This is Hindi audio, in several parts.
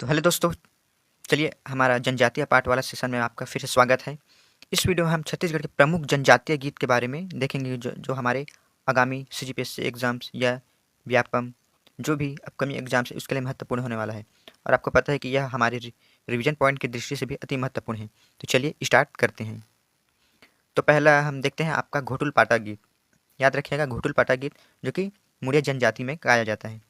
तो हेलो दोस्तों, चलिए हमारा जनजातीय पाठ वाला सेशन में आपका फिर से स्वागत है। इस वीडियो में हम छत्तीसगढ़ के प्रमुख जनजातीय गीत के बारे में देखेंगे जो जो हमारे आगामी सीजीपीएससी एग्ज़ाम्स या व्यापम जो भी अपकमिंग एग्ज़ाम्स है उसके लिए महत्वपूर्ण होने वाला है। और आपको पता है कि यह हमारे रिवीजन पॉइंट की दृष्टि से भी अति महत्वपूर्ण है। तो चलिए स्टार्ट करते हैं। तो पहला हम देखते हैं आपका घोटुल पाटा गीत। याद रखिएगा, घोटुल पाटा गीत जो कि मुड़िया जनजाति में गाया जाता है।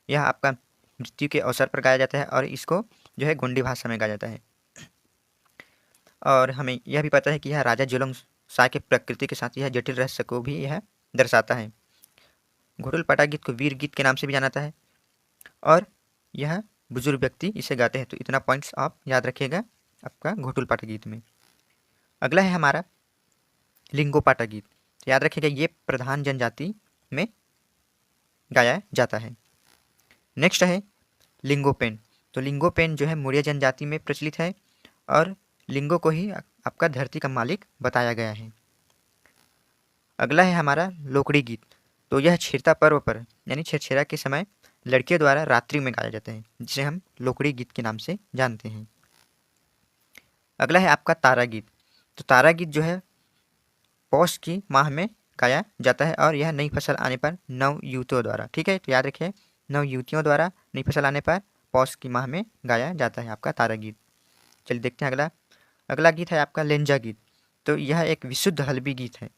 यह आपका मृत्यु के अवसर पर गाया जाता है और इसको जो है गोंडी भाषा में गाया जाता है। और हमें यह भी पता है कि यह राजा जुलंग शाह के प्रकृति के साथ यह जटिल रहस्य को भी यह दर्शाता है। घोटुल पाटा गीत को वीर गीत के नाम से भी जाना जाता है और यह बुजुर्ग व्यक्ति इसे गाते हैं। तो इतना पॉइंट्स आप याद रखिएगा आपका घोटुल पाटा गीत में। अगला है हमारा लिंगो पाटा गीत। तो याद रखिएगा ये प्रधान जनजाति में गाया जाता है। नेक्स्ट है लिंगोपेन। तो लिंगोपेन जो है मुड़िया जनजाति में प्रचलित है और लिंगो को ही आपका धरती का मालिक बताया गया है। अगला है हमारा लोकड़ी गीत। तो यह छेरता पर्व पर यानी छेरछेरा के समय लड़कियों द्वारा रात्रि में गाया जाता है, जिसे हम लोकड़ी गीत के नाम से जानते हैं। अगला है आपका तारा गीत। तो तारा गीत जो है पौष की माह में गाया जाता है और यह नई फसल आने पर नव युवतियों द्वारा, ठीक है, तो याद रखिए नव युवतियों द्वारा नई फसल आने पर पौष की माह में गाया जाता है आपका तारा गीत। चलिए देखते हैं अगला गीत है आपका लेंजा गीत। तो यह एक विशुद्ध हल्बी गीत है।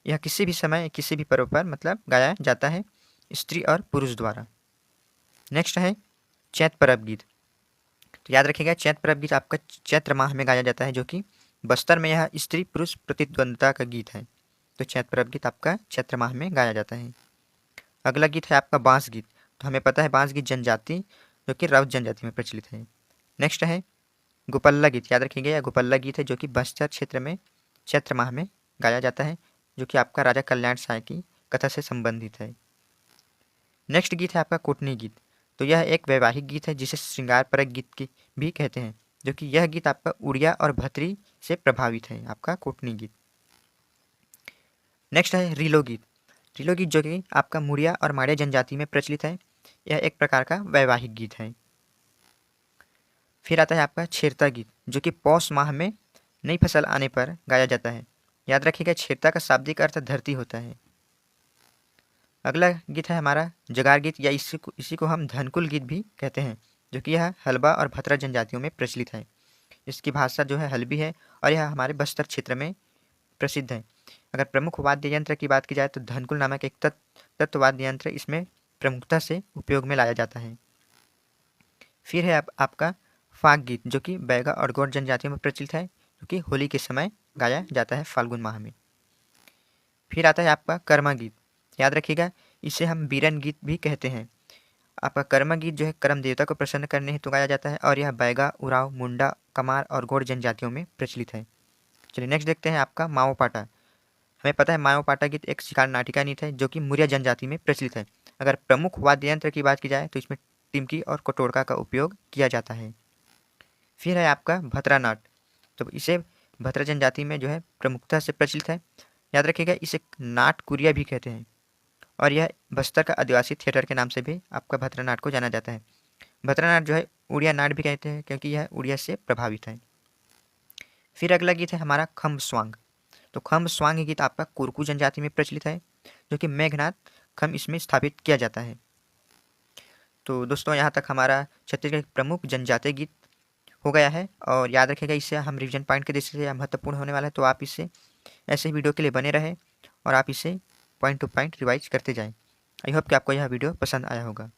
यह किसी भी समय किसी भी पर्व पर मतलब गाया जाता है स्त्री और पुरुष द्वारा। नेक्स्ट है चैत परब गीत। तो याद रखिएगा चैत परब गीत आपका चैत्र माह में गाया जाता है, जो कि बस्तर में यह स्त्री पुरुष प्रतिद्वंद्विता का गीत है। तो चैत परब गीत आपका चैत्र माह में गाया जाता है। अगला गीत है आपका बांस गीत। तो हमें पता है बांस गीत जनजाति जो कि राउत जनजाति में प्रचलित है। नेक्स्ट है गोपल्ला गीत। याद रखिएगा यह गोपल्ला गीत है जो कि बस्तर क्षेत्र में चैत्र माह में गाया जाता है, जो कि आपका राजा कल्याण शाह की कथा से संबंधित है। नेक्स्ट गीत है आपका कोटनी गीत। तो यह एक वैवाहिक गीत है जिसे श्रृंगार परक गीत की भी कहते हैं, जो कि यह गीत आपका उड़िया और भतरी से प्रभावित है आपका कोटनी गीत। नेक्स्ट है रीलो गीत। रीलो गीत जो कि आपका मुड़िया और माड़िया जनजाति में प्रचलित है। यह एक प्रकार का वैवाहिक गीत है। फिर आता है आपका छेरता गीत जो कि पौष माह में नई फसल आने पर गाया जाता है। याद रखिएगा छेरता का शाब्दिक अर्थ धरती होता है। अगला गीत है हमारा जगार गीत या इसी को हम धनकुल गीत भी कहते हैं, जो कि यह हल्बा और भतरा जनजातियों में प्रचलित है। इसकी भाषा जो है हल्बी है और यह हमारे बस्तर क्षेत्र में प्रसिद्ध है। अगर प्रमुख वाद्य यंत्र की बात की जाए तो धनकुल नामक एक तत्व वाद्य यंत्र इसमें प्रमुखता से उपयोग में लाया जाता है। फिर है आपका फाग गीत जो कि बैगा और गौड़ जनजातियों में प्रचलित है, जो कि होली के समय गाया जाता है फाल्गुन माह में। फिर आता है आपका कर्मा गीत। याद रखिएगा इसे हम बीरन गीत भी कहते हैं। आपका कर्मा गीत जो है कर्म देवता को प्रसन्न करने हेतु गाया जाता है और यह बैगा, उराव, मुंडा, कमार और गौड़ जनजातियों में प्रचलित है। चलिए नेक्स्ट देखते हैं आपका माओ पाटा। हमें पता है माओ पाटा गीत एक शिकार नाटिका गीत है जो कि मुरिया जनजाति में प्रचलित है। अगर प्रमुख वाद्य यंत्र की बात की जाए तो इसमें टिमकी और कटोरका का उपयोग किया जाता है। फिर है आपका भतरा नाट। तो इसे भतरा जनजाति में जो है प्रमुखता से प्रचलित है। याद रखिएगा इसे नाट कुरिया भी कहते हैं और यह बस्तर का आदिवासी थिएटर के नाम से भी आपका भतरा नाट को जाना जाता है। भतरा नाट जो है उड़िया नाट भी कहते हैं क्योंकि यह उड़िया से प्रभावित है। फिर अगला गीत है हमारा खम्ब स्वांग। तो खम्ब स्वांग गीत आपका कुरकू जनजाति में प्रचलित है, जो कि मेघनाथ खम्ब इसमें स्थापित किया जाता है। तो दोस्तों यहाँ तक हमारा छत्तीसगढ़ के प्रमुख जनजातीय गीत हो गया है और याद रखिएगा इससे हम रिवीजन पॉइंट के दृष्टि से महत्वपूर्ण होने वाला है। तो आप इससे ऐसे वीडियो के लिए बने रहे और आप इसे पॉइंट टू पॉइंट रिवाइज करते जाएं। आई होप कि आपको यह वीडियो पसंद आया होगा।